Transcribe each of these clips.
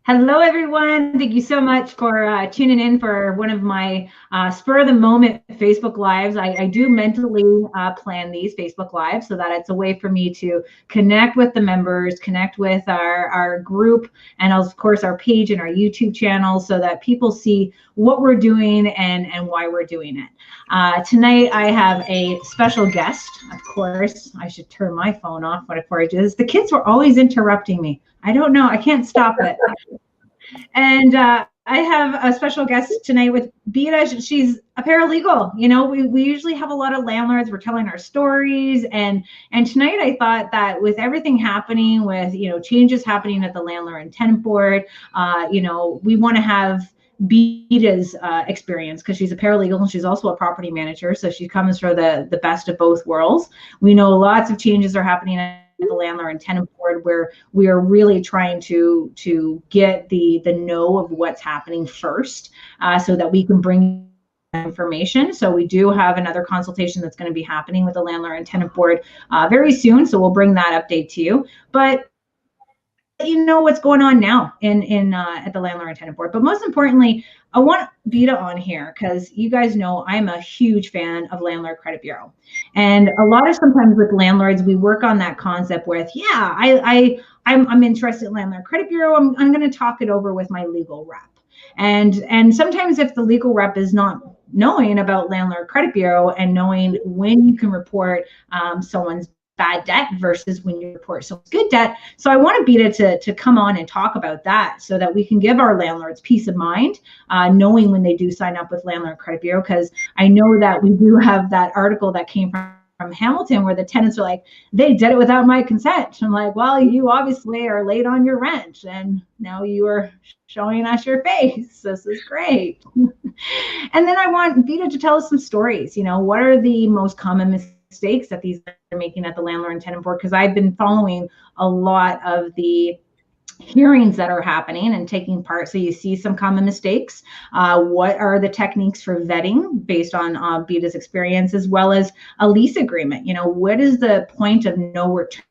Hello, everyone. Thank you so much for tuning in for one of my spur of the moment Facebook Lives. I do mentally plan these Facebook Lives so that it's a way for me to connect with the members, connect with our group, and of course our page and our YouTube channel so that people see what we're doing and why we're doing it. Tonight I have a special guest. Of course, I should turn my phone off before I do this. The kids were always interrupting me. I don't know. I can't stop it. And I have a special guest tonight with Bita. She's a paralegal. You know, we usually have a lot of landlords. We're telling our stories. And tonight I thought that with everything happening, with, changes happening at the Landlord and Tenant Board, we want to have Bita's experience because she's a paralegal and she's also a property manager. So she comes for the best of both worlds. We know lots of changes are happening at the Landlord and Tenant Board where we are really trying to get the know of what's happening first so that we can bring information. So we do have another consultation that's going to be happening with the Landlord and Tenant Board very soon. So we'll bring that update to you. But you know what's going on now in at the Landlord and Tenant Board. But most importantly, I want Bita on here because you guys know I'm a huge fan of Landlord Credit Bureau. And a lot of sometimes with landlords, we work on that concept with, I'm interested in Landlord Credit Bureau. I'm going to talk it over with my legal rep. And sometimes if the legal rep is not knowing about Landlord Credit Bureau and knowing when you can report someone's bad debt versus when you report someone's good debt. So I want Bita to come on and talk about that so that we can give our landlords peace of mind, knowing when they do sign up with Landlord Credit Bureau, because I know that we do have that article that came from Hamilton where the tenants are like, they did it without my consent. I'm like, well, you obviously are late on your rent and now you are showing us your face. This is great. And then I want Bita to tell us some stories. What are the most common mistakes that these are making at the Landlord and Tenant Board? Because I've been following a lot of the hearings that are happening and taking part. So you see some common mistakes. What are the techniques for vetting based on Bita's experience, as well as a lease agreement? What is the point of no return?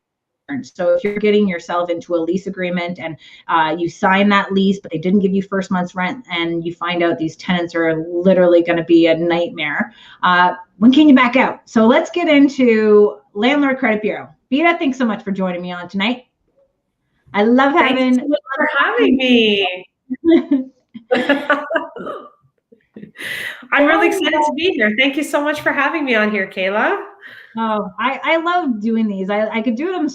So if you're getting yourself into a lease agreement and you sign that lease, but they didn't give you first month's rent, and you find out these tenants are literally going to be a nightmare, when can you back out? So let's get into Landlord Credit Bureau. Bita, thanks so much for joining me on tonight. I love having. Thanks so much for having me. I'm really excited to be here. Thank you so much for having me on here, Kayla. Oh, I love doing these. I could do them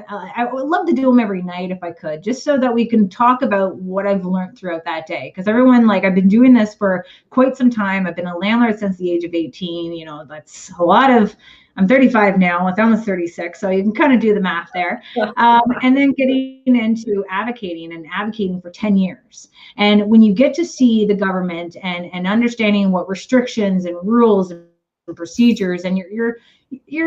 I would love to do them every night if I could, just so that we can talk about what I've learned throughout that day. Because everyone, I've been doing this for quite some time. I've been a landlord since the age of 18. That's a lot of, I'm 35 now, it's almost 36. So you can kind of do the math there. And then getting into advocating for 10 years. And when you get to see the government and understanding what restrictions and rules and procedures, and you're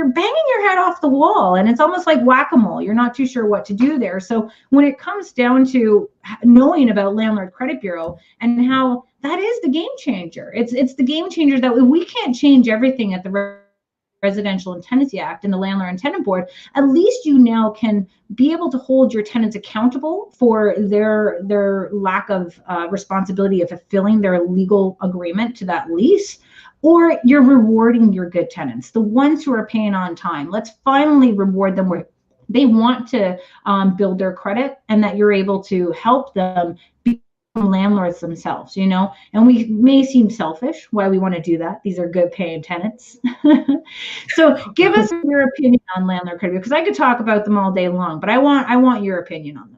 banging your head off the wall, and it's almost like whack-a-mole. You're not too sure what to do there. So when it comes down to knowing about Landlord Credit Bureau and how that is the game changer, it's the game changer that we can't change everything at the Residential and Tenancy Act and the Landlord and Tenant Board. At least you now can be able to hold your tenants accountable for their lack of responsibility of fulfilling their legal agreement to that lease. Or you're rewarding your good tenants, the ones who are paying on time. Let's finally reward them where they want to build their credit, and that you're able to help them become landlords themselves, And we may seem selfish why we want to do that. These are good paying tenants. So give us your opinion on Landlord Credit Bureau, because I could talk about them all day long, but I want your opinion on them.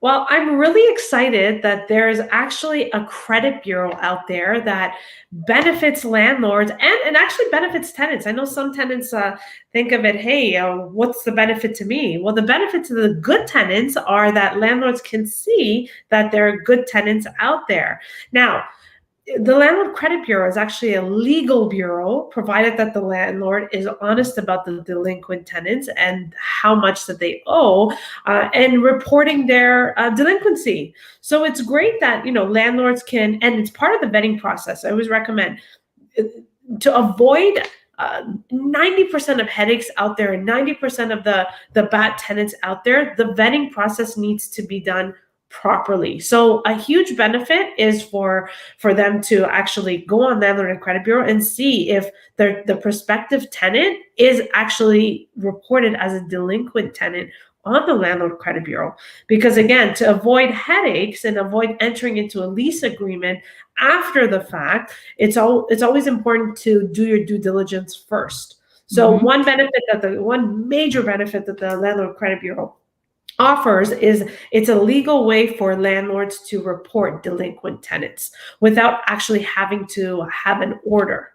Well, I'm really excited that there is actually a credit bureau out there that benefits landlords and actually benefits tenants. I know some tenants think of it, hey, what's the benefit to me? Well, the benefit to the good tenants are that landlords can see that there are good tenants out there. Now, the Landlord Credit Bureau is actually a legal bureau, provided that the landlord is honest about the delinquent tenants and how much that they owe, and reporting their delinquency. So it's great that landlords can, and it's part of the vetting process. I always recommend to avoid 90% of headaches out there and 90% of the bad tenants out there. The vetting process needs to be done properly. So a huge benefit is for them to actually go on Landlord and Credit Bureau and see if the prospective tenant is actually reported as a delinquent tenant on the Landlord Credit Bureau. Because again, to avoid headaches and avoid entering into a lease agreement after the fact, it's always important to do your due diligence first. So one major benefit that the Landlord Credit Bureau offers is it's a legal way for landlords to report delinquent tenants without actually having to have an order.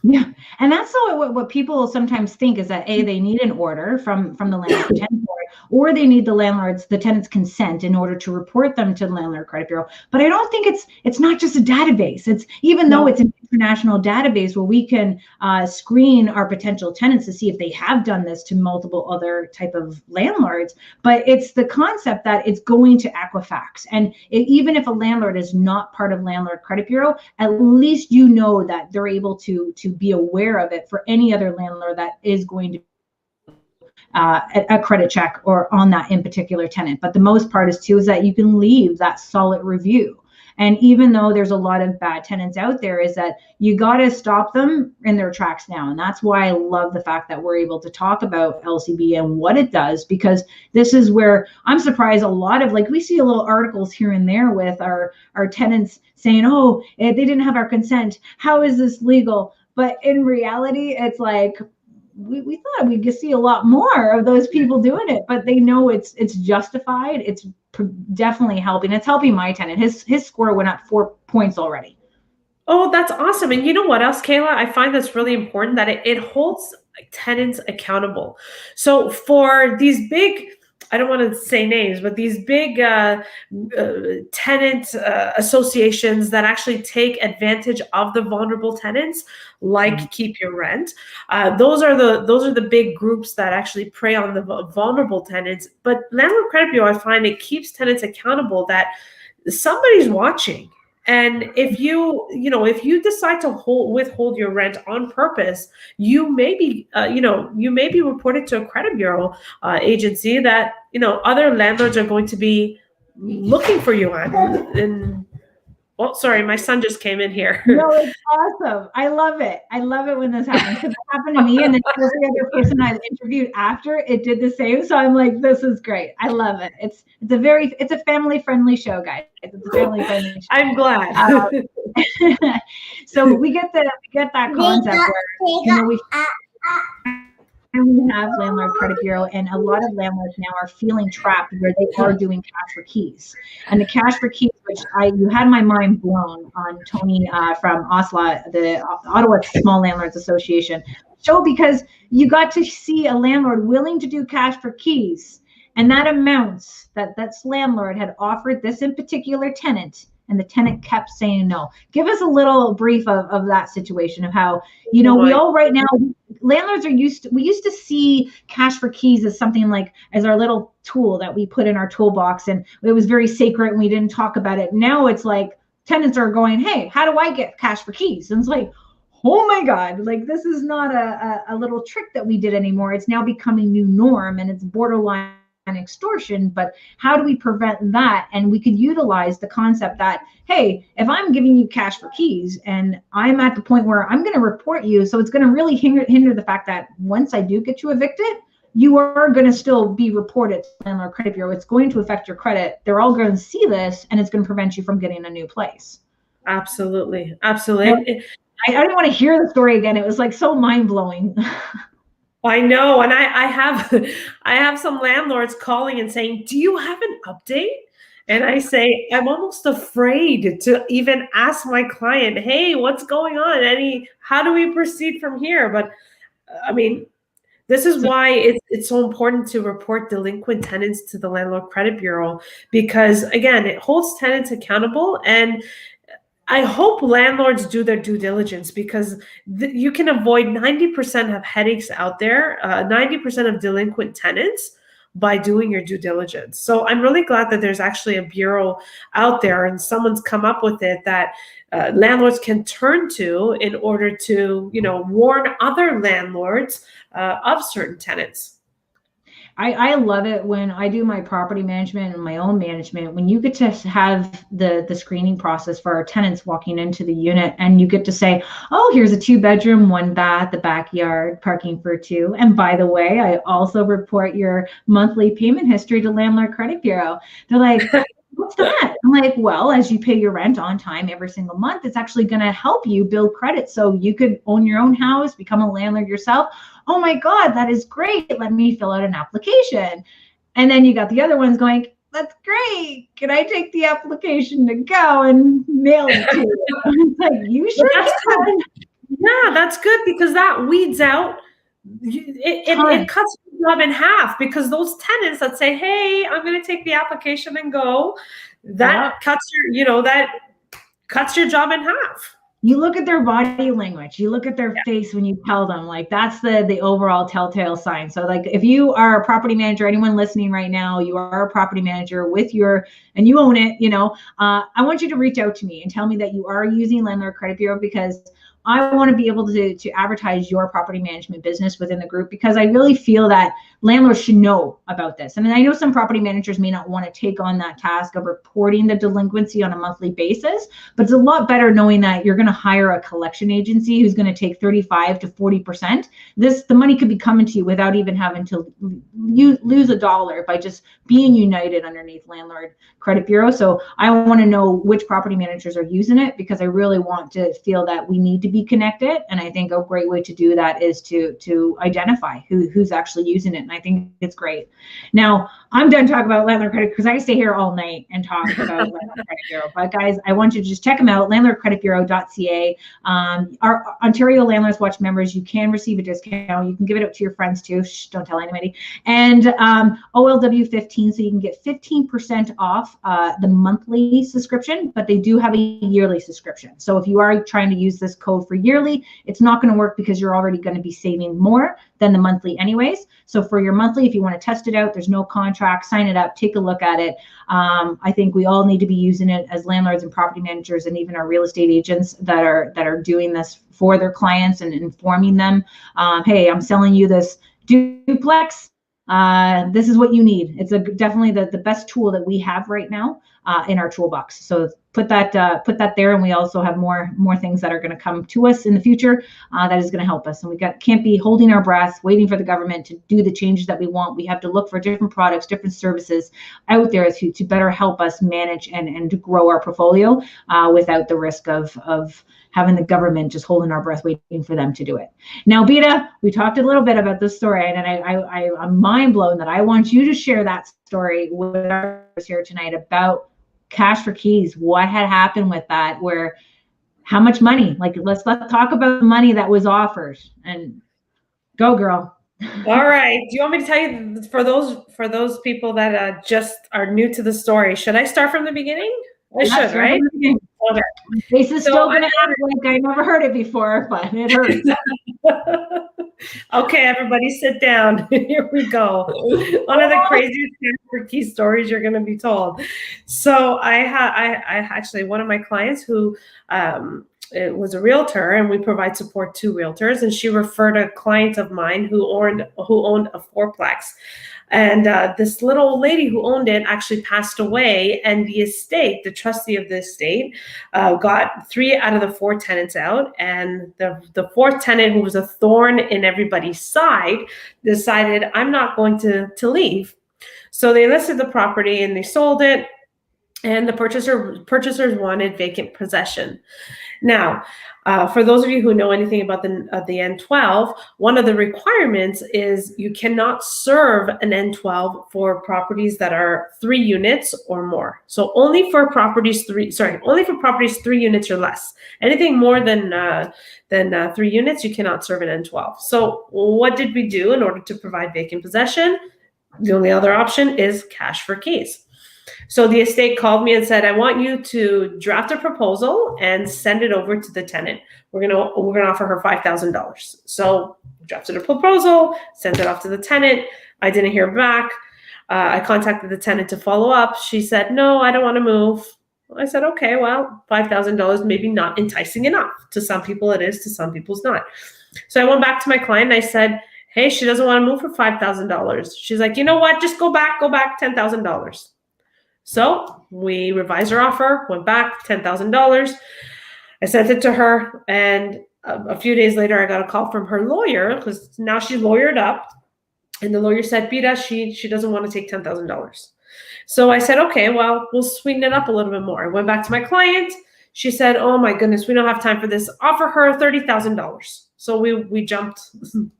Yeah, and that's what people sometimes think is that they need an order from the landlord tenant board, or they need the tenant's consent in order to report them to the Landlord Credit Bureau. But I don't think it's not just a database. It's even though it's an international database where we can screen our potential tenants to see if they have done this to multiple other type of landlords. But it's the concept that it's going to Equifax, and even if a landlord is not part of Landlord Credit Bureau, at least you know that they're able to be aware of it for any other landlord that is going to a credit check or on that in particular tenant. But the most part is that you can leave that solid review. And even though there's a lot of bad tenants out there, is that you got to stop them in their tracks now. And that's why I love the fact that we're able to talk about LCB and what it does, because this is where I'm surprised a lot of, like, we see a little articles here and there with our tenants saying, oh, they didn't have our consent. How is this legal? But in reality, it's like, we thought we'd see a lot more of those people doing it, but they know it's justified. It's definitely helping. It's helping my tenant. His score went up 4 points already. Oh, that's awesome. And you know what else, Kayla? I find that's really important, that it holds tenants accountable. So for these big, I don't want to say names, but these big tenant associations that actually take advantage of the vulnerable tenants, like Keep Your Rent, those are the big groups that actually prey on the vulnerable tenants. But Landlord Credit Bureau, I find it keeps tenants accountable that somebody's watching. And if you decide to withhold your rent on purpose, you may be reported to a credit bureau agency that other landlords are going to be looking for you on. And oh, sorry, my son just came in here. No, it's awesome. I love it. I love it when this happens, because it happened to me, and then every other person I've interviewed after it did the same. So I'm like, this is great. I love it. It's a family friendly show, guys. It's a family friendly show. I'm glad. So we get that concept where we have Landlord Credit Bureau, and a lot of landlords now are feeling trapped where they are doing cash for keys. And the cash for keys, which you had my mind blown on Tony from OSLA, the Ottawa Small Landlords Association show, because you got to see a landlord willing to do cash for keys, and that amounts that landlord had offered this in particular tenant, and the tenant kept saying no. Give us a little brief of that situation, of how, we all right now, landlords we used to see cash for keys as something like as our little tool that we put in our toolbox, and it was very sacred and we didn't talk about it. Now it's like tenants are going, hey, how do I get cash for keys? And it's like, oh my God, like, this is not a little trick that we did anymore. It's now becoming new norm, and it's borderline extortion. But how do we prevent that? And we could utilize the concept that, hey, if I'm giving you cash for keys and I'm at the point where I'm going to report you, so it's going to really hinder the fact that once I do get you evicted, you are going to still be reported to Landlord Credit Bureau. It's going to affect your credit. They're all going to see this, and it's going to prevent you from getting a new place. Absolutely. I didn't want to hear the story again. It was like so mind blowing. I know, and I have some landlords calling and saying, "Do you have an update?" And I say, I'm almost afraid to even ask my client, "Hey, what's going on? How do we proceed from here?" But I mean, this is why it's so important to report delinquent tenants to the Landlord Credit Bureau, because again, it holds tenants accountable. And I hope landlords do their due diligence, because you can avoid 90% of headaches out there, 90% of delinquent tenants, by doing your due diligence. So I'm really glad that there's actually a bureau out there, and someone's come up with it that landlords can turn to in order to, warn other landlords of certain tenants. I love it when I do my property management and my own management, when you get to have the screening process for our tenants walking into the unit, and you get to say, oh, here's a 2-bedroom, 1 bath, the backyard, parking for 2. And by the way, I also report your monthly payment history to Landlord Credit Bureau. They're like, what's that? I'm like, well, as you pay your rent on time every single month, it's actually going to help you build credit so you could own your own house, become a landlord yourself. Oh my God, that is great. Let me fill out an application. And then you got the other ones going, that's great. Can I take the application to go and mail it to you? It's like, you sure can. Yeah, that's good, because that weeds out, it cuts your job in half, because those tenants that say, hey, I'm going to take the application and go, that cuts your job in half. You look at their body language, you look at their face when you tell them, like, that's the overall telltale sign. So like, if you are a property manager, anyone listening right now, you are a property manager and you own it, I want you to reach out to me and tell me that you are using Landlord Credit Bureau, because I want to be able to advertise your property management business within the group, because I really feel that landlords should know about this. I mean, I know some property managers may not want to take on that task of reporting the delinquency on a monthly basis, but it's a lot better knowing that you're going to hire a collection agency who's going to take 35 to 40%. The money could be coming to you without even having to lose a dollar by just being united underneath Landlord Credit Bureau. So I want to know which property managers are using it, because I really want to feel that we need to be connected. And I think a great way to do that is to identify who's actually using it. And I think it's great. Now, I'm done talking about Landlord Credit, because I stay here all night and talk about Landlord Credit Bureau. But guys, I want you to just check them out, landlordcreditbureau.ca. Our Ontario Landlords Watch members, you can receive a discount. You can give it out to your friends too. Shh, don't tell anybody. And OLW15, so you can get 15% off the monthly subscription, but they do have a yearly subscription. So if you are trying to use this code for yearly, it's not going to work, because you're already going to be saving more than the monthly anyways. So for your monthly, if you want to test it out, there's no contract, sign it up, take a look at it. I think we all need to be using it as landlords and property managers, and even our real estate agents that are doing this for their clients and informing them, hey, I'm selling you this duplex. This is what you need. It's definitely the best tool that we have right now in our toolbox. So put that there, and we also have more things that are going to come to us in the future that is going to help us. And can't be holding our breath, waiting for the government to do the changes that we want. We have to look for different products, different services out there to better help us manage and to grow our portfolio without the risk of having the government just holding our breath, waiting for them to do it. Now, Bita, we talked a little bit about this story, and I'm mind blown that I want you to share that story with us here tonight about cash for keys. What had happened with that? How much money? Like, let's talk about the money that was offered. And go, girl. All right. Do you want me to tell you, for those people that just are new to the story, should I start from the beginning? I should, right? Okay. This is still going to act like I never heard it before, but it hurts. Okay, everybody sit down. Here we go. One of the craziest key stories you're going to be told. So I actually, one of my clients who it was a realtor, and we provide support to realtors, and she referred a client of mine who owned a fourplex. And this little old lady who owned it actually passed away, and the estate, the trustee of the estate, got 3 out of the 4 tenants out, and the 4th tenant, who was a thorn in everybody's side, decided, I'm not going to leave. So they listed the property and they sold it, and the purchasers wanted vacant possession. Now, for those of you who know anything about the N12, one of the requirements is you cannot serve an N12 for properties that are 3 units or more. So only for properties 3 units or less. Anything more than 3 units, you cannot serve an N12. So what did we do in order to provide vacant possession? The only other option is cash for keys. So the estate called me and said, I want you to draft a proposal and send it over to the tenant. We're gonna offer her $5,000. So drafted a proposal, sent it off to the tenant. I didn't hear back. I contacted the tenant to follow up. She said, no, I don't want to move. I said, okay, well, $5,000 maybe not enticing enough. To some people it is, to some people's not. So I went back to my client and I said, hey, she doesn't want to move for $5,000. She's like, you know what? Just go back $10,000. So we revised our offer, went back $10,000. I sent it to her, and a few days later, I got a call from her lawyer, because now she's lawyered up, and the lawyer said, Bita, she doesn't want to take $10,000. So I said, okay, well, we'll sweeten it up a little bit more. I went back to my client. She said, oh my goodness, we don't have time for this. Offer her $30,000. So we jumped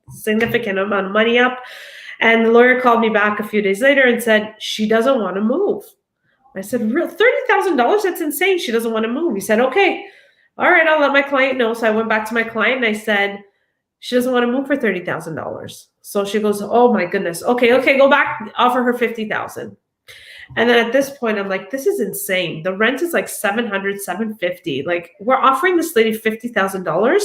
significant amount of money up, and the lawyer called me back a few days later and said, she doesn't want to move. I said, $30,000? That's insane. She doesn't want to move. He said, okay, all right, I'll let my client know. So I went back to my client and I said, she doesn't want to move for $30,000. So she goes, oh my goodness. Okay, go back, offer her $50,000. And then at this point, I'm like, this is insane. The rent is like $700, $750. Like, we're offering this lady $50,000.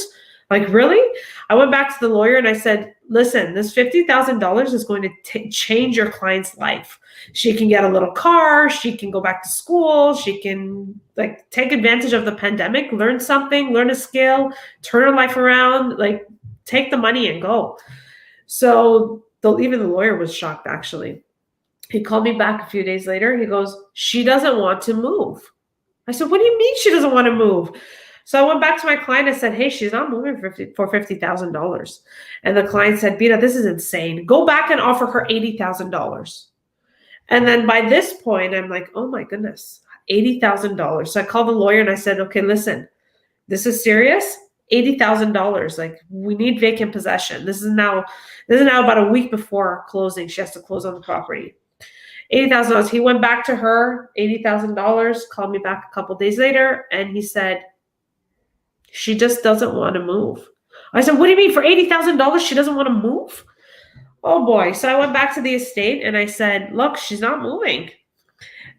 Like, really? I went back to the lawyer and I said, listen, this $50,000 is going to change your client's life. She can get a little car. She can go back to school. She can like take advantage of the pandemic, learn something, learn a skill, turn her life around, like take the money and go. So even the lawyer was shocked, actually. He called me back a few days later. He goes, she doesn't want to move. I said, what do you mean she doesn't want to move? So I went back to my client and said, hey, she's not moving for $50,000. And the client said, Bita, this is insane. Go back and offer her $80,000. And then by this point, I'm like, oh my goodness, $80,000. So I called the lawyer and I said, okay, listen, this is serious. $80,000. Like, we need vacant possession. This is now about a week before closing. She has to close on the property. $80,000. He went back to her, $80,000, called me back a couple days later, and he said, she just doesn't want to move. I said, what do you mean, for $80,000 she doesn't want to move? Oh boy. So I went back to the estate and I said, look, she's not moving.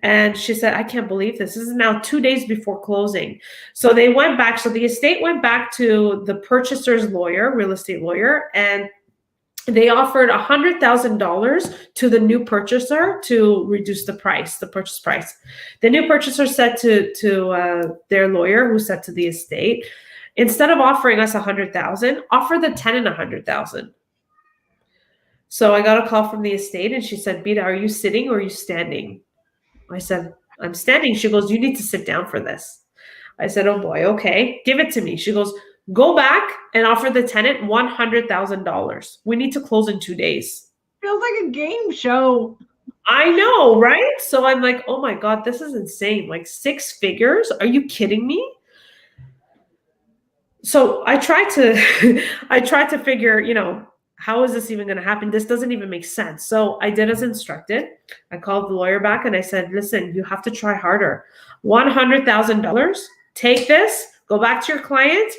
And she said, I can't believe this. This is now 2 days before closing. So they went back. So the estate went back to the purchaser's lawyer, real estate lawyer, and they offered $100,000 to the new purchaser to reduce the price, the purchase price. The new purchaser said to their lawyer, who said to the estate, instead of offering us $100,000, offer the tenant $100,000. So I got a call from the estate and she said, Bita, are you sitting or are you standing? I said, I'm standing. She goes, you need to sit down for this. I said, oh boy, okay, give it to me. She goes, go back and offer the tenant $100,000. We need to close in 2 days. Feels like a game show. I know, right? So I'm like, oh my God, this is insane. Like 6 figures? Are you kidding me? So I tried to figure, how is this even going to happen? This doesn't even make sense. So I did as instructed. I called the lawyer back and I said, listen, you have to try harder. $100,000. Take this, go back to your client,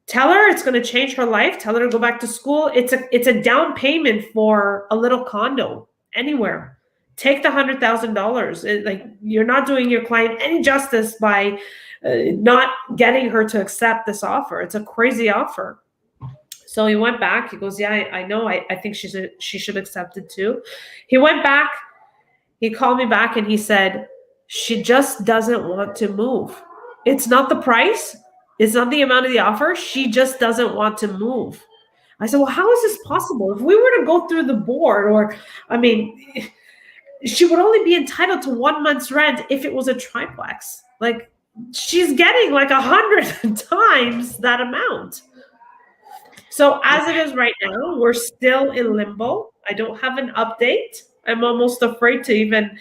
tell her it's going to change her life. Tell her to go back to school. It's a down payment for a little condo anywhere. Take the $100,000. Like, you're not doing your client any justice by not getting her to accept this offer. It's a crazy offer. So he went back. He goes, yeah, I know. I think she should accept it too. He went back. He called me back and he said, she just doesn't want to move. It's not the price. It's not the amount of the offer. She just doesn't want to move. I said, well, how is this possible? If we were to go through the board, she would only be entitled to 1 month's rent if it was a triplex. Like, she's getting like 100 times that amount. So as it is right now, we're still in limbo. I don't have an update. I'm almost afraid to even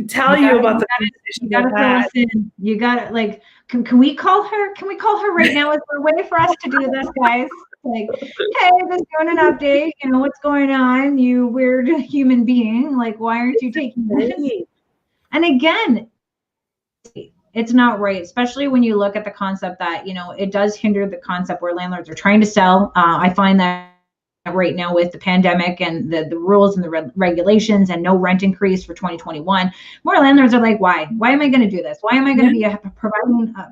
tell you about the conversation. You got to can we call her? Can we call her right now? Is there a way for us to do this, guys? Like, hey, just doing an update. What's going on? You weird human being. Like, why aren't you taking this? And again, it's not right, especially when you look at the concept that, it does hinder the concept where landlords are trying to sell. I find that right now with the pandemic and the rules and the regulations and no rent increase for 2021, more landlords are like, why am I going to do this? Why am I going to be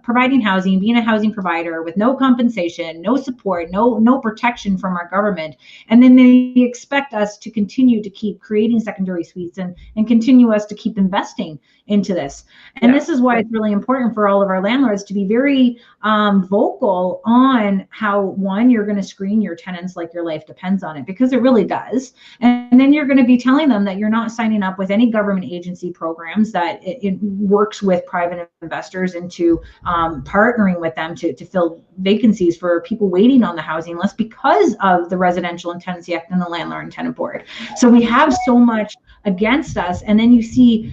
providing housing, being a housing provider with no compensation, no support, no protection from our government? And then they expect us to continue to keep creating secondary suites and continue us to keep investing into this. And this is why it's really important for all of our landlords to be very vocal on how, one, you're going to screen your tenants like your life depends depends on it, because it really does. And then you're going to be telling them that you're not signing up with any government agency programs, that it works with private investors into partnering with them to fill vacancies for people waiting on the housing list because of the Residential and Tenancy Act and the Landlord and Tenant Board. So we have so much against us. And then you see,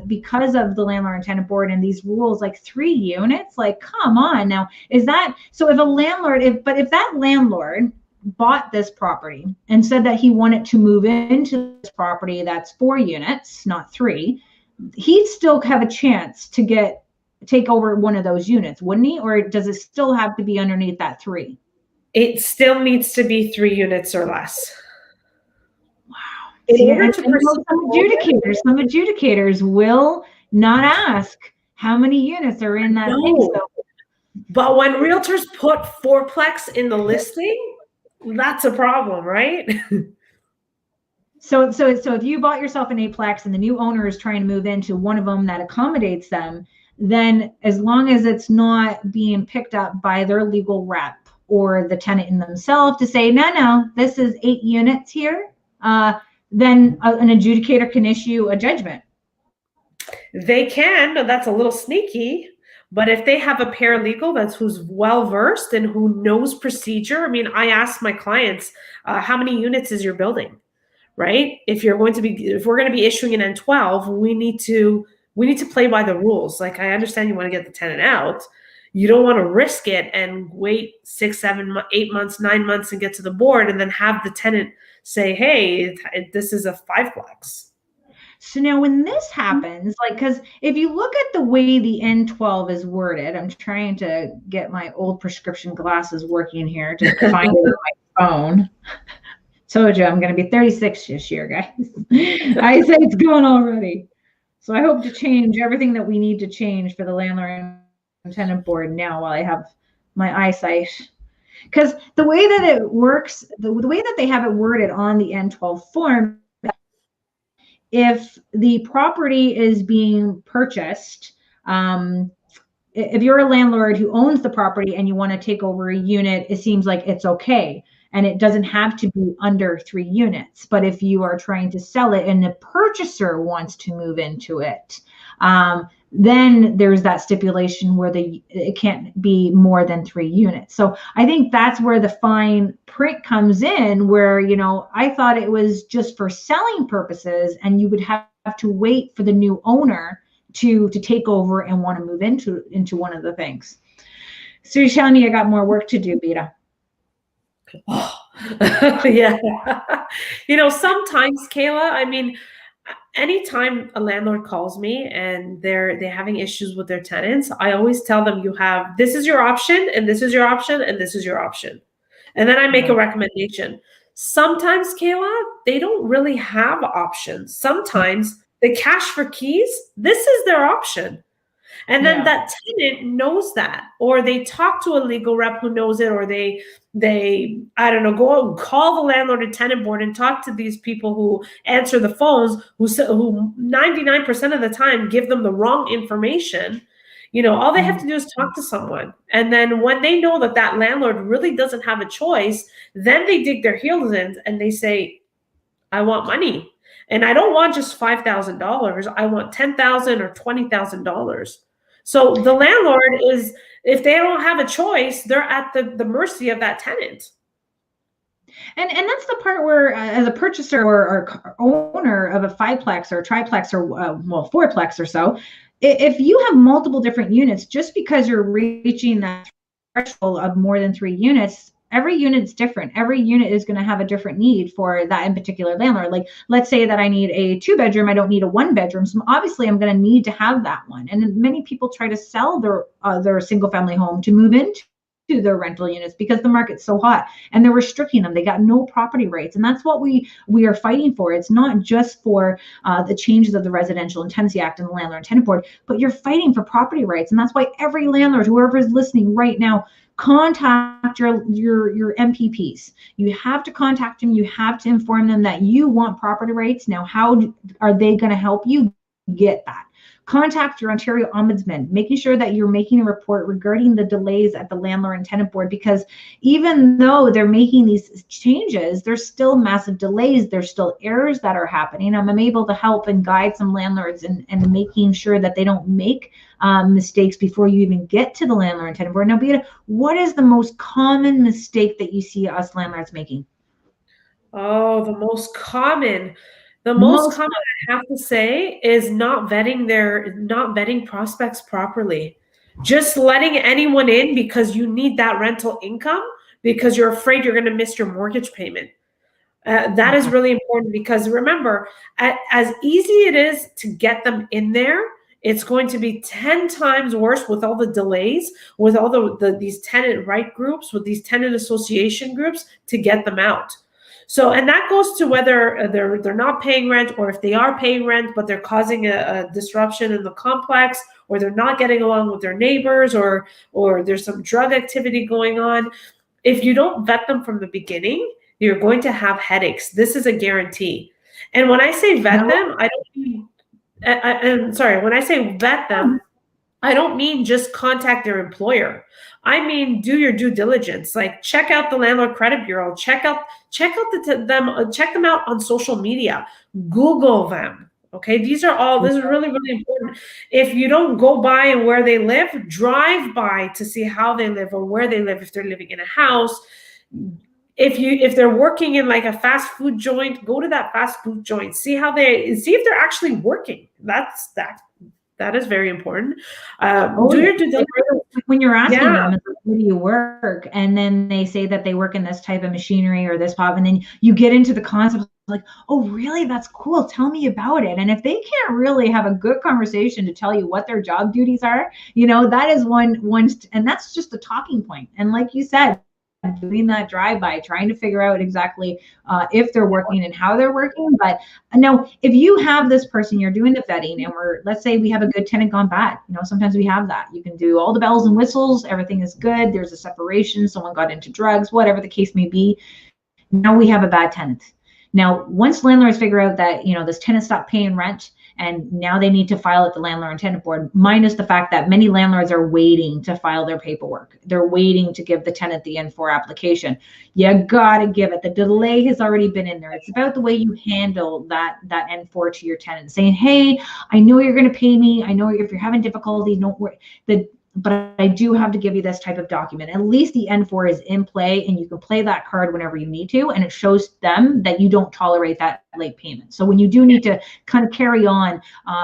because of the Landlord and Tenant Board and these rules, like 3 units, like, come on now. Is that, so if a landlord, if that landlord bought this property and said that he wanted to move into this property that's 4 units, not 3, he'd still have a chance to take over one of those units, wouldn't he? Or does it still have to be underneath that 3? It still needs to be 3 units or less. Wow. In order to pursue some adjudicators will not ask how many units are in that thing. So. But when realtors put 4-plex in the listing, that's a problem, right? So if you bought yourself an 8-plex and the new owner is trying to move into one of them that accommodates them, then as long as it's not being picked up by their legal rep or the tenant in themselves to say, no, this is 8 units here, then an adjudicator can issue a judgment. They can. That's a little sneaky. But if they have a paralegal who's well-versed and who knows procedure, I mean, I ask my clients, how many units is your building, right? If we're going to be issuing an N12, we need to play by the rules. Like, I understand you want to get the tenant out. You don't want to risk it and wait 6, 7, 8 months, 9 months and get to the board and then have the tenant say, hey, this is a 5-plex. So now when this happens, like, because if you look at the way the N12 is worded, I'm trying to get my old prescription glasses working here to find it on my phone. Told you I'm going to be 36 this year, guys. I said it's going already. So I hope to change everything that we need to change for the Landlord and Tenant Board now while I have my eyesight. Because the way that it works, the way that they have it worded on the N12 form, if the property is being purchased, if you're a landlord who owns the property and you want to take over a unit, it seems like it's okay. And it doesn't have to be under 3 units. But if you are trying to sell it and the purchaser wants to move into it, then there's that stipulation where it can't be more than 3 units. So I think that's where the fine print comes in, where, I thought it was just for selling purposes and you would have to wait for the new owner to take over and want to move into one of the things. So you're telling me I got more work to do, Bita. Oh, yeah. Sometimes, Kayla, I mean, anytime a landlord calls me and they're having issues with their tenants, I always tell them, this is your option, and this is your option, and this is your option. And then I make a recommendation. Sometimes, Kayla, they don't really have options. Sometimes the cash for keys, this is their option. And then that tenant knows that, or they talk to a legal rep who knows it, or they I don't know, go out and call the Landlord and Tenant Board and talk to these people who answer the phones, who 99% of the time give them the wrong information. All they have to do is talk to someone. And then when they know that landlord really doesn't have a choice, then they dig their heels in and they say, I want money. And I don't want just $5,000. I want $10,000 or $20,000. So the landlord is, if they don't have a choice, they're at the mercy of that tenant. And that's the part where, as a purchaser or owner of a 5-plex or triplex or 4-plex or so, if you have multiple different units, just because you're reaching that threshold of more than 3 units, every unit's different. Every unit is going to have a different need for that in particular landlord. Like, let's say that I need a 2-bedroom, I don't need a 1-bedroom. So obviously I'm going to need to have that one. And many people try to sell their single family home to move into their rental units because the market's so hot and they're restricting them. They got no property rights. And that's what we are fighting for. It's not just for the changes of the Residential and Tenancy Act and the Landlord and Tenant Board, but you're fighting for property rights. And that's why every landlord, whoever is listening right now, contact your MPPs. You have to contact them. You have to inform them that you want property rights. Now, how are they going to help you get that? Contact your Ontario Ombudsman, making sure that you're making a report regarding the delays at the Landlord and Tenant Board, because even though they're making these changes, there's still massive delays. There's still errors that are happening. I'm able to help and guide some landlords and making sure that they don't make mistakes before you even get to the Landlord and Tenant Board. Now, Bita, what is the most common mistake that you see us landlords making? Oh, the most common I have to say is not vetting prospects properly. Just letting anyone in because you need that rental income because you're afraid you're going to miss your mortgage payment. That is really important because remember, as easy it is to get them in there, it's going to be 10 times worse with all the delays, with all these tenant right groups, with these tenant association groups to get them out. So, and that goes to whether they're not paying rent, or if they are paying rent, but they're causing a disruption in the complex, or they're not getting along with their neighbors, or there's some drug activity going on. If you don't vet them from the beginning, you're going to have headaches. This is a guarantee. And when I say vet them, I don't mean, when I say vet them, I don't mean just contact their employer. I mean, do your due diligence. Like, check out the Landlord Credit Bureau. Check them out on social media. Google them. Okay, this is really, really important. If you don't go by and where they live, drive by to see how they live or where they live. If they're living in a house, if they're working in like a fast food joint, go to that fast food joint. See if they're actually working. That is very important. Do your due diligence. When you're asking them, where do you work? And then they say that they work in this type of machinery or this pub. And then you get into the concept like, oh, really? That's cool. Tell me about it. And if they can't really have a good conversation to tell you what their job duties are, that is one, and that's just a talking point. And like you said, doing that drive-by, trying to figure out exactly if they're working and how they're working. But now, if you have this person, you're doing the vetting, and let's say we have a good tenant gone bad. Sometimes we have that. You can do all the bells and whistles, everything is good. There's a separation, someone got into drugs, whatever the case may be. Now we have a bad tenant. Now, once landlords figure out that this tenant stopped paying rent, and now they need to file at the Landlord and Tenant Board, minus the fact that many landlords are waiting to file their paperwork. They're waiting to give the tenant the N4 application. You gotta give it. The delay has already been in there. It's about the way you handle that N4 to your tenant, saying, hey, I know you're gonna pay me. I know if you're having difficulty, don't worry. But I do have to give you this type of document. At least the N4 is in play, and you can play that card whenever you need to, and it shows them that you don't tolerate that late payment. So when you do need to kind of carry on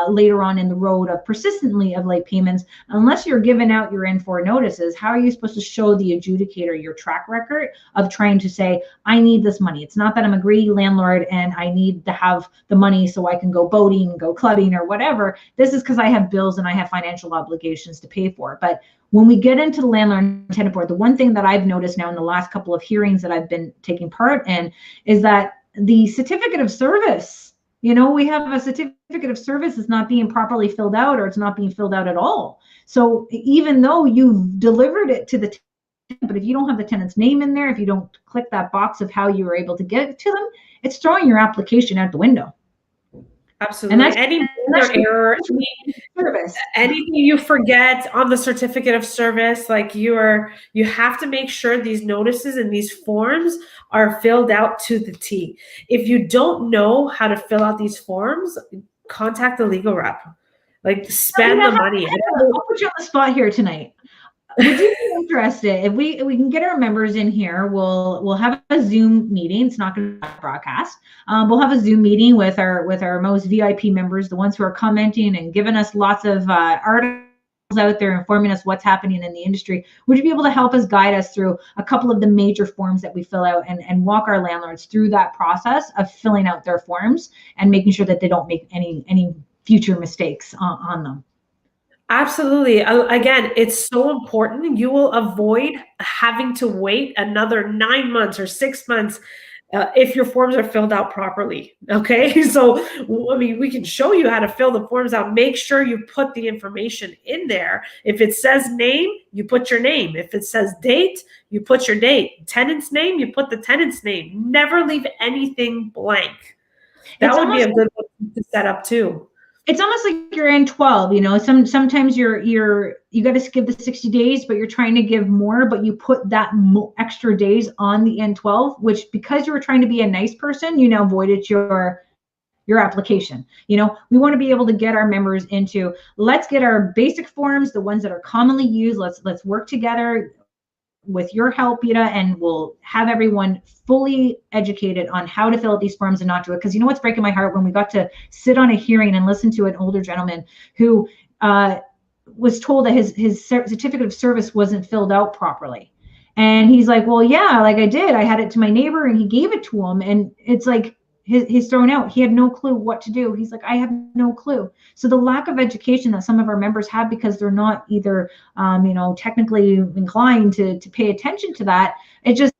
later on in the road of persistently of late payments, unless you're giving out your N4 notices, how are you supposed to show the adjudicator your track record of trying to say, I need this money? It's not that I'm a greedy landlord and I need to have the money so I can go boating, go clubbing or whatever. This is because I have bills and I have financial obligations to pay for. But when we get into the Landlord and Tenant Board, the one thing that I've noticed now in the last couple of hearings that I've been taking part in is that the certificate of service, we have a certificate of service is not being properly filled out, or it's not being filled out at all. So even though you've delivered it to the tenant, but if you don't have the tenant's name in there, if you don't click that box of how you were able to get it to them, it's throwing your application out the window. Absolutely. And any error, anything you forget on the certificate of service, like you have to make sure these notices and these forms are filled out to the T. If you don't know how to fill out these forms, contact the legal rep. Like, spend the money. I'll put you on the spot here tonight. Would you be interested if we can get our members in here? We'll have a Zoom meeting. It's not going to be broadcast. We'll have a Zoom meeting with our most VIP members, the ones who are commenting and giving us lots of articles out there, informing us what's happening in the industry. Would you be able to help us, guide us through a couple of the major forms that we fill out, and walk our landlords through that process of filling out their forms and making sure that they don't make any future mistakes on them? Absolutely. Again, it's so important. You will avoid having to wait another 9 months or 6 months if your forms are filled out properly. Okay. So, we can show you how to fill the forms out. Make sure you put the information in there. If it says name, you put your name. If it says date, you put your date. Tenant's name, you put the tenant's name. Never leave anything blank. That would be a good one to set up too. It's almost like you're in 12, sometimes you got to give the 60 days, but you're trying to give more, but you put that extra days on the N12, which because you were trying to be a nice person, you now voided your application. We want to be able to get our members into, let's get our basic forms, the ones that are commonly used. Let's work together with your help, Bita, and we'll have everyone fully educated on how to fill out these forms and not do it. Because what's breaking my heart, when we got to sit on a hearing and listen to an older gentleman who was told that his certificate of service wasn't filled out properly. And he's like, well, yeah, like I did. I had it to my neighbor and he gave it to him. And it's like, he's thrown out. He had no clue what to do. He's like, I have no clue. So the lack of education that some of our members have, because they're not either, technically inclined to pay attention to that, it just,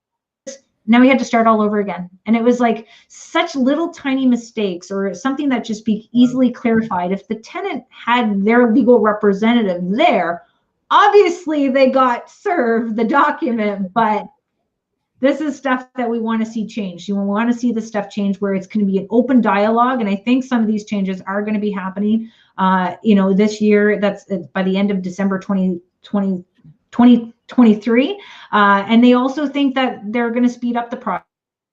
now we had to start all over again. And it was like such little tiny mistakes or something that just be easily clarified. If the tenant had their legal representative there, obviously they got served the document, but this is stuff that we want to see change. You want to see the stuff change where it's going to be an open dialogue. And I think some of these changes are going to be happening, this year. That's by the end of December 2023. And they also think that they're going to speed up the process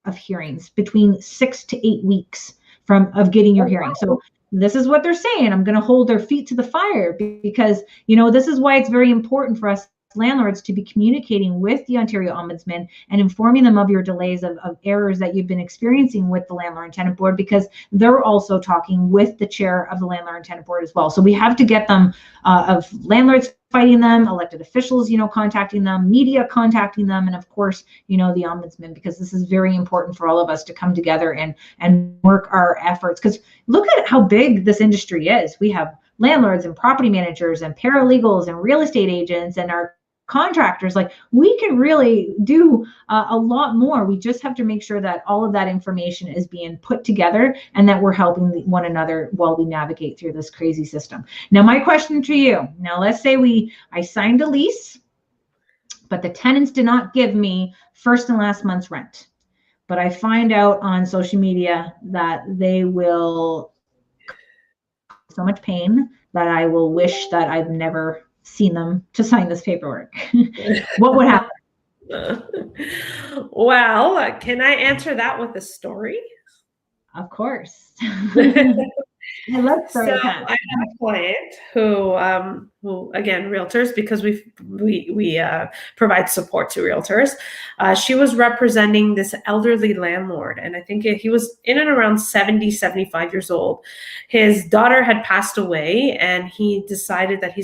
of hearings between 6 to 8 weeks of getting your hearing. So this is what they're saying. I'm going to hold their feet to the fire because, this is why it's very important for us landlords to be communicating with the Ontario Ombudsman and informing them of your delays of errors that you've been experiencing with the Landlord and Tenant Board, because they're also talking with the chair of the Landlord and Tenant Board as well. So we have to get them of landlords fighting them, elected officials, contacting them, media contacting them, and of course, the Ombudsman, because this is very important for all of us to come together and work our efforts. Because look at how big this industry is. We have landlords and property managers and paralegals and real estate agents and our contractors. Like, we can really do a lot more. We just have to make sure that all of that information is being put together and that we're helping one another while we navigate through this crazy system. Now, my question to you, now let's say I signed a lease, but the tenants did not give me first and last month's rent. But I find out on social media that they will so much pain that I will wish that I've never seen them to sign this paperwork. What would happen? Well, can I answer that with a story? Of course. I love story time. I have a client who again, realtors, because we provide support to realtors. She was representing this elderly landlord, and I think he was in and around 70, 75 years old. His daughter had passed away, and he decided that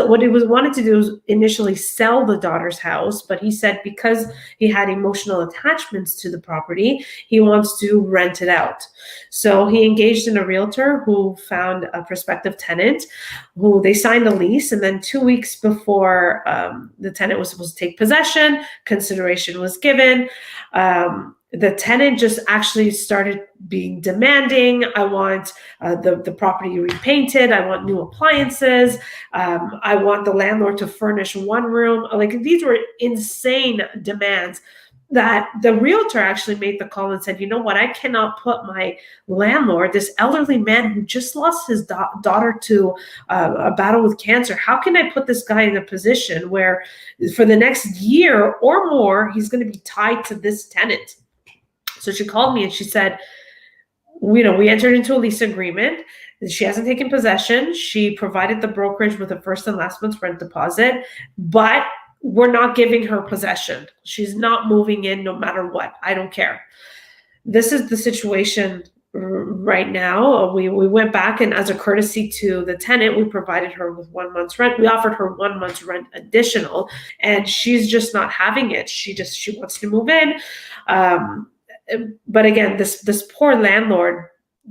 what he wanted to do was initially sell the daughter's house, but he said because he had emotional attachments to the property, he wants to rent it out. So he engaged in a realtor who found a prospective tenant who they signed a lease, and then 2 weeks before the tenant was supposed to take possession, consideration was given. The tenant just actually started being demanding. I want the property repainted. I want new appliances. I want the landlord to furnish one room. Like, these were insane demands that the realtor actually made the call and said, you know what, I cannot put my landlord, this elderly man who just lost his daughter to a battle with cancer, how can I put this guy in a position where for the next year or more, he's going to be tied to this tenant? So she called me and she said, we entered into a lease agreement. She hasn't taken possession. She provided the brokerage with the first and last month's rent deposit, but we're not giving her possession. She's not moving in no matter what. I don't care. This is the situation right now. We went back, and as a courtesy to the tenant, we provided her with 1 month's rent. We offered her 1 month's rent additional, and she's just not having it. She wants to move in. But again, this poor landlord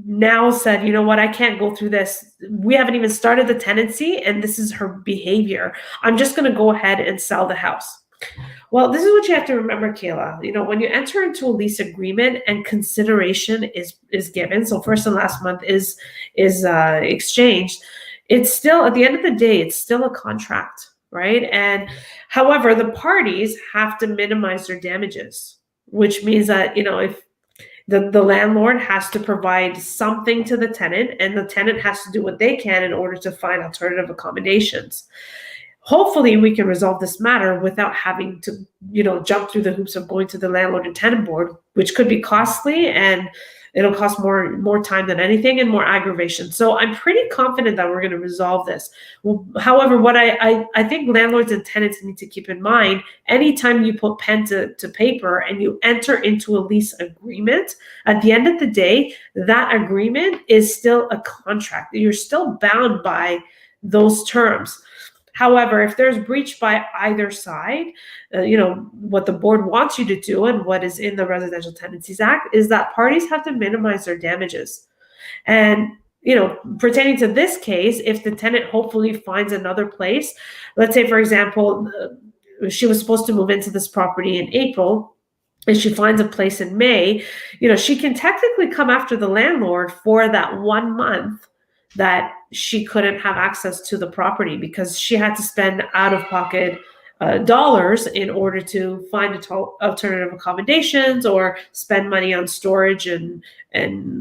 now said, you know what, I can't go through this. We haven't even started the tenancy, and this is her behavior. I'm just going to go ahead and sell the house. Well, this is what you have to remember, Kayla. When you enter into a lease agreement and consideration is given, so first and last month is exchanged, it's still, at the end of the day, it's still a contract, right? And however, the parties have to minimize their damages, which means that, if The landlord has to provide something to the tenant, and the tenant has to do what they can in order to find alternative accommodations. Hopefully we can resolve this matter without having to, jump through the hoops of going to the landlord and tenant board, which could be costly, and it'll cost more time than anything and more aggravation. So I'm pretty confident that we're going to resolve this. However, what I think landlords and tenants need to keep in mind, anytime you put pen to paper and you enter into a lease agreement, at the end of the day, that agreement is still a contract. You're still bound by those terms. However, if there's breach by either side, what the board wants you to do and what is in the Residential Tenancies Act is that parties have to minimize their damages. And, pertaining to this case, if the tenant hopefully finds another place, let's say, for example, she was supposed to move into this property in April, and she finds a place in May, she can technically come after the landlord for that 1 month that she couldn't have access to the property because she had to spend out-of-pocket dollars in order to find alternative accommodations or spend money on storage and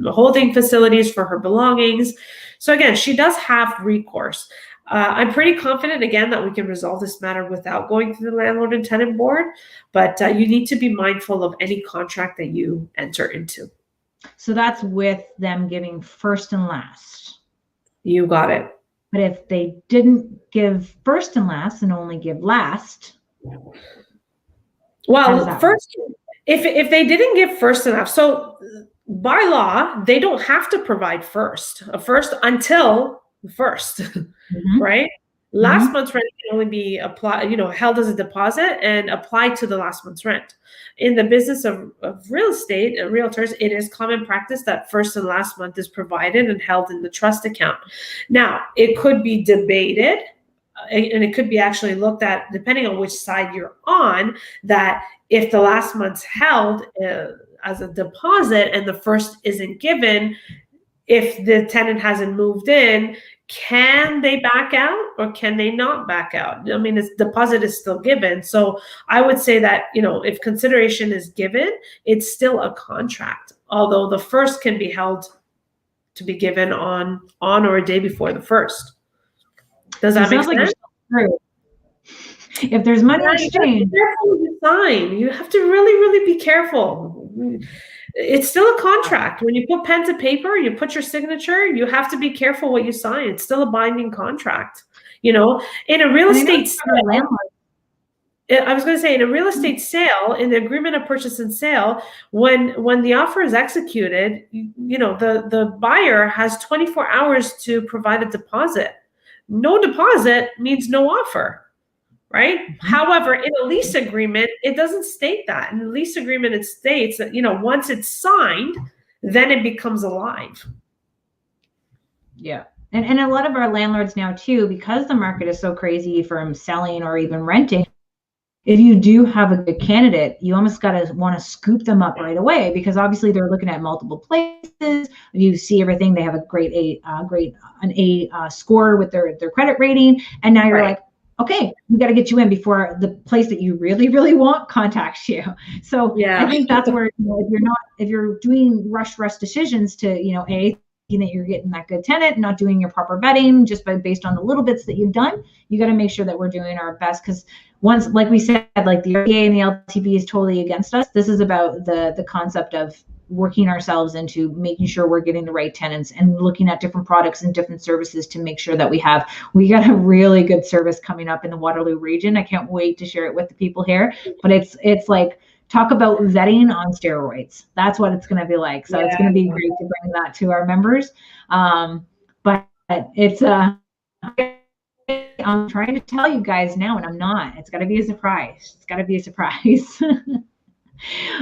holding facilities for her belongings. So again, she does have recourse. I'm pretty confident, again, that we can resolve this matter without going to the landlord and tenant board, but you need to be mindful of any contract that you enter into. So that's with them giving first and last. You got it. But if they didn't give first and last and only give last, well, first, if they didn't give first and last, so by law, they don't have to provide first until the first, right? Last month's rent can only be held as a deposit and applied to the last month's rent. In the business of real estate and realtors, it is common practice that first and last month is provided and held in the trust account. Now, it could be debated, and it could be actually looked at, depending on which side you're on, that if the last month's held as a deposit and the first isn't given, if the tenant hasn't moved in, can they back out or can they not back out? I mean, this deposit is still given. So I would say that, if consideration is given, it's still a contract, although the first can be held to be given on or a day before the first. Does that make sense? If there's money exchange, you have to really, really be careful. It's still a contract. When you put pen to paper, you put your signature, you have to be careful what you sign. It's still a binding contract. In a real estate sale, I was going to say, in a real estate sale, in the agreement of purchase and sale, when the offer is executed, the buyer has 24 hours to provide a deposit. No deposit means no offer. Right? However, in a lease agreement, it doesn't state that. In the lease agreement, it states that, once it's signed, then it becomes alive. Yeah. And a lot of our landlords now too, because the market is so crazy from selling or even renting, if you do have a good candidate, you almost got to want to scoop them up right away, because obviously they're looking at multiple places. You see everything. They have a great A score with their credit rating. And now you're like, okay, we got to get you in before the place that you really, really want contacts you. So I think that's where, if you're doing rush decisions to, thinking that you're getting that good tenant and not doing your proper vetting just based on the little bits that you've done, you got to make sure that we're doing our best. Because once, like we said, like the RPA and the LTV is totally against us. This is about the concept of working ourselves into making sure we're getting the right tenants and looking at different products and different services to make sure that we got a really good service coming up in the Waterloo region. I can't wait to share it with the people here, but it's like, talk about vetting on steroids. That's what it's going to be like. So it's going to be great to bring that to our members. But it's I'm trying to tell you guys now, and I'm not. It's got to be a surprise. It's got to be a surprise.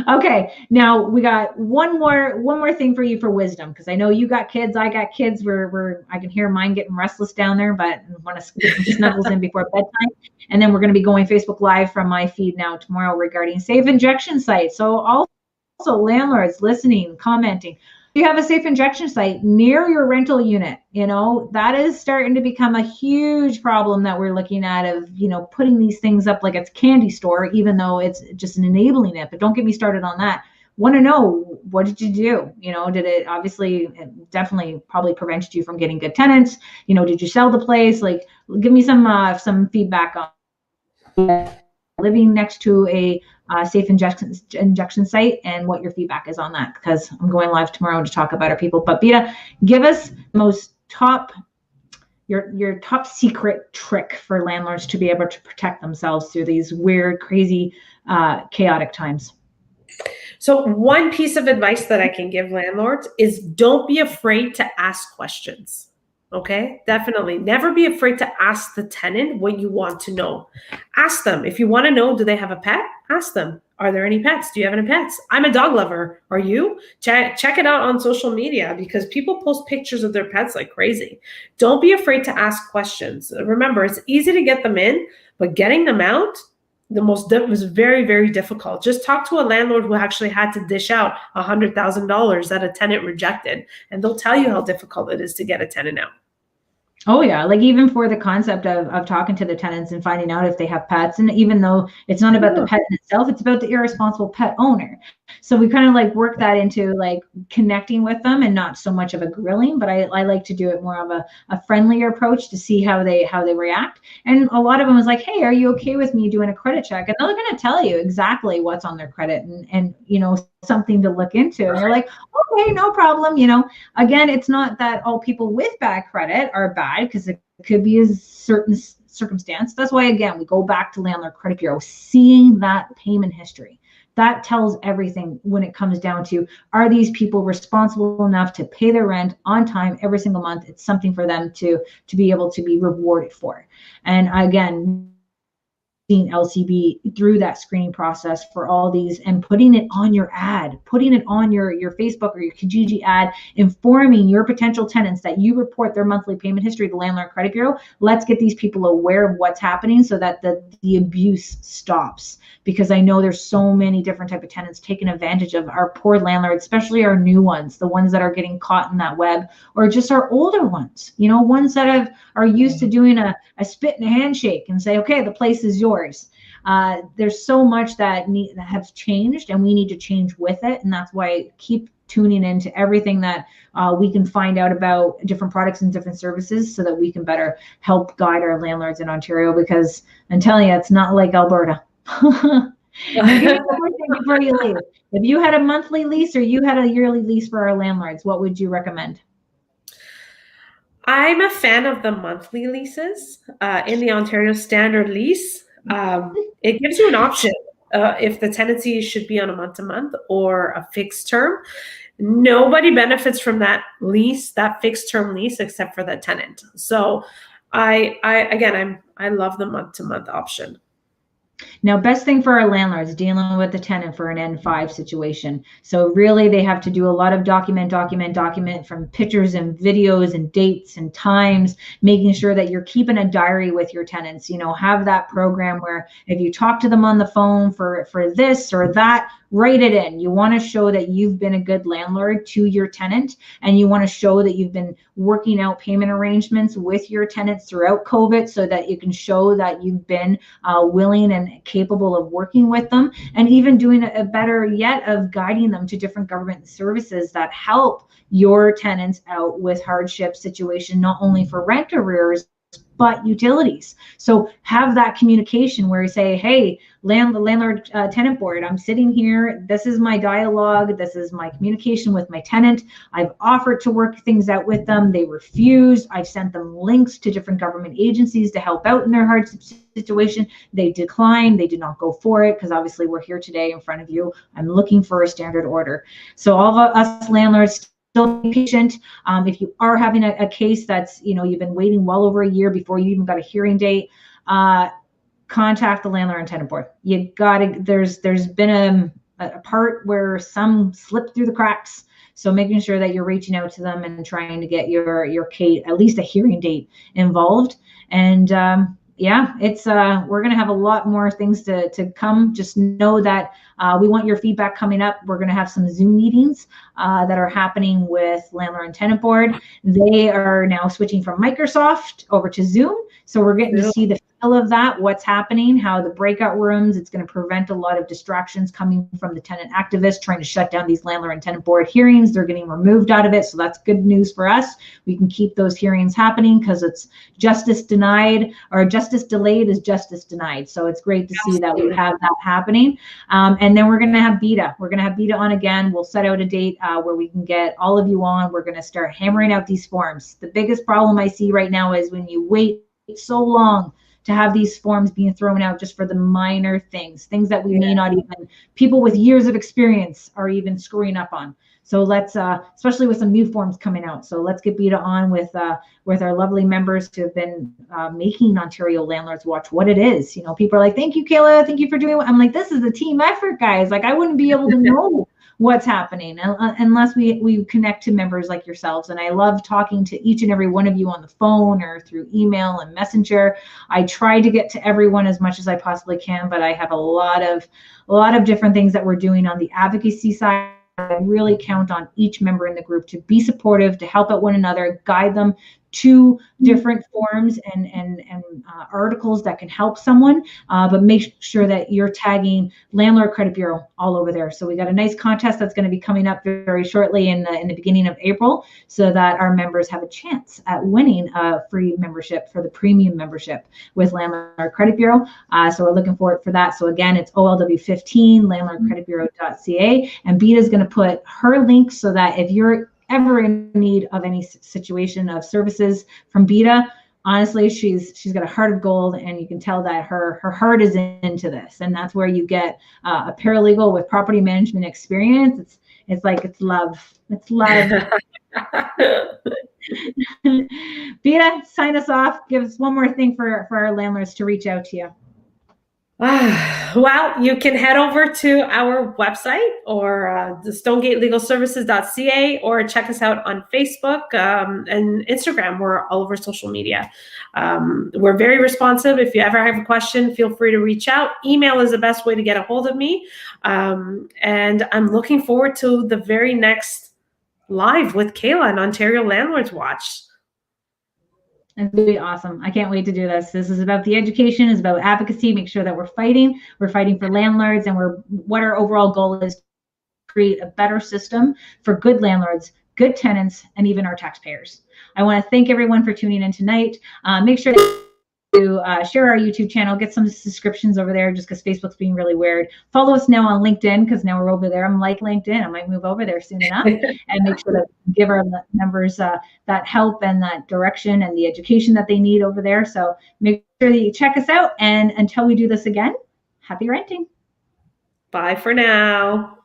Okay, now we got one more thing for you for wisdom, because I know you got kids, I got kids. I can hear mine getting restless down there, but I want to get some snuggles in before bedtime. And then we're going to be going Facebook Live from my feed now tomorrow regarding safe injection sites. So also landlords listening, commenting, you have a safe injection site near your rental unit, that is starting to become a huge problem that we're looking at of, putting these things up like it's candy store, even though it's just an enabling it. But don't get me started on that. want to know, what did you do? Did it it definitely probably prevented you from getting good tenants? Did you sell the place? Like, give me some feedback on living next to a safe injection site and what your feedback is on that, because I'm going live tomorrow to talk about our people. But Bita, give us your top secret trick for landlords to be able to protect themselves through these weird, crazy, chaotic times. So one piece of advice that I can give landlords is don't be afraid to ask questions. Okay, definitely. Never be afraid to ask the tenant what you want to know. Ask them. If you want to know, do they have a pet? Ask them. Are there any pets? Do you have any pets? I'm a dog lover. Are you? Check it out on social media, because people post pictures of their pets like crazy. Don't be afraid to ask questions. Remember, it's easy to get them in, but getting them out, was very, very difficult. Just talk to a landlord who actually had to dish out $100,000 that a tenant rejected, and they'll tell you how difficult it is to get a tenant out. Oh yeah, like even for the concept of talking to the tenants and finding out if they have pets, and even though it's not about the pet in itself, it's about the irresponsible pet owner. So we kind of like work that into like connecting with them, and not so much of a grilling, but I like to do it more of a friendlier approach to see how they react. And a lot of them was like, hey, are you okay with me doing a credit check? And they're going to tell you exactly what's on their credit, and something to look into. And you're like, okay, no problem. Again, it's not that all people with bad credit are bad, because it could be a certain circumstance. That's why, again, we go back to Landlord Credit Bureau, seeing that payment history. That tells everything when it comes down to, are these people responsible enough to pay their rent on time every single month? It's something for them to be able to be rewarded for. And again, LCB through that screening process for all these, and putting it on your ad, putting it on your Facebook or your Kijiji ad, informing your potential tenants that you report their monthly payment history to the Landlord Credit Bureau. Let's get these people aware of what's happening so that the abuse stops, because I know there's so many different type of tenants taking advantage of our poor landlords, especially our new ones, the ones that are getting caught in that web, or just our older ones, ones that are used to doing a spit and a handshake and say, okay, the place is yours. There's so much that has changed, and we need to change with it. And that's why I keep tuning into everything that we can find out about different products and different services, so that we can better help guide our landlords in Ontario, because I'm telling you, it's not like Alberta. Before you leave, if you had a monthly lease or you had a yearly lease for our landlords, what would you recommend? I'm a fan of the monthly leases in the Ontario Standard Lease. It gives you an option if the tenancy should be on a month-to-month or a fixed term. Nobody benefits from that lease, that fixed term lease, except for the tenant. So I love the month-to-month option. Now, best thing for our landlords dealing with the tenant for an N5 situation. So really they have to do a lot of document from pictures and videos and dates and times, making sure that you're keeping a diary with your tenants. Have that program where if you talk to them on the phone for this or that, write it in. You want to show that you've been a good landlord to your tenant, and you want to show that you've been working out payment arrangements with your tenants throughout COVID, so that you can show that you've been willing and capable of working with them, and even doing a better yet of guiding them to different government services that help your tenants out with hardship situation, not only for rent arrears, but utilities. So have that communication where you say, hey, landlord tenant board, I'm sitting here. This is my dialogue. This is my communication with my tenant. I've offered to work things out with them. They refused. I've sent them links to different government agencies to help out in their hardship situation. They declined. They did not go for it, because obviously we're here today in front of you. I'm looking for a standard order. So all of us landlords, still be patient. If you are having a case that's, you've been waiting well over a year before you even got a hearing date, contact the Landlord and Tenant Board. You gotta, there's been a part where some slipped through the cracks. So making sure that you're reaching out to them and trying to get your case, at least a hearing date, involved. And yeah, it's we're going to have a lot more things to come. Just know that we want your feedback coming up. We're going to have some Zoom meetings that are happening with Landlord and Tenant Board. They are now switching from Microsoft over to Zoom. So we're getting to see the all of that, what's happening, how the breakout rooms, it's going to prevent a lot of distractions coming from the tenant activists trying to shut down these landlord and tenant board hearings. They're getting removed out of it. So that's good news for us. We can keep those hearings happening because it's justice denied, or justice delayed is justice denied. So it's great to see that we have that happening. And then we're going to have Bita. We're going to have Bita on again. We'll set out a date where we can get all of you on. We're going to start hammering out these forms. The biggest problem I see right now is when you wait so long to have these forms being thrown out just for the minor things that we may not even, people with years of experience are even screwing up on. So let's, especially with some new forms coming out. So let's get Bita on with our lovely members who have been making Ontario Landlords Watch what it is. You know, people are like, thank you, Kayla. Thank you for doing what I'm like, this is a team effort, guys. Like I wouldn't be able to know what's happening unless we connect to members like yourselves. And I love talking to each and every one of you on the phone or through email and messenger. I try to get to everyone as much as I possibly can, but I have a lot of different things that we're doing on the advocacy side. I really count on each member in the group to be supportive, to help out one another, guide them to different forms and articles that can help someone, but make sure that you're tagging Landlord Credit Bureau all over there. So we got a nice contest that's going to be coming up very shortly in the beginning of April, so that our members have a chance at winning a free membership for the premium membership with Landlord Credit Bureau. So we're looking forward for that. So again, it's OLW15 landlordcreditbureau.ca, and Bita is going to put her link so that if you're ever in need of any situation of services from Bita, honestly, she's got a heart of gold, and you can tell that her heart is into this. And that's where you get a paralegal with property management experience. It's like, it's love. It's love. Bita, sign us off. Give us one more thing for our landlords to reach out to you. Well, you can head over to our website or the stonegate.legalservices.ca, or check us out on Facebook and Instagram. We're all over social media. We're very responsive. If you ever have a question, feel free to reach out. Email is the best way to get a hold of me. And I'm looking forward to the very next live with Kayla and Ontario Landlords Watch. It's going to be awesome. I can't wait to do this. This is about the education, it's about advocacy, make sure that we're fighting for landlords, and what our overall goal is to create a better system for good landlords, good tenants, and even our taxpayers. I want to thank everyone for tuning in tonight. Make sure to share our YouTube channel, get some subscriptions over there, just because Facebook's being really weird. Follow us now on LinkedIn, because now we're over there. I'm like LinkedIn. I might move over there soon enough, and make sure that we give our members that help and that direction and the education that they need over there. So make sure that you check us out. And until we do this again, happy renting. Bye for now.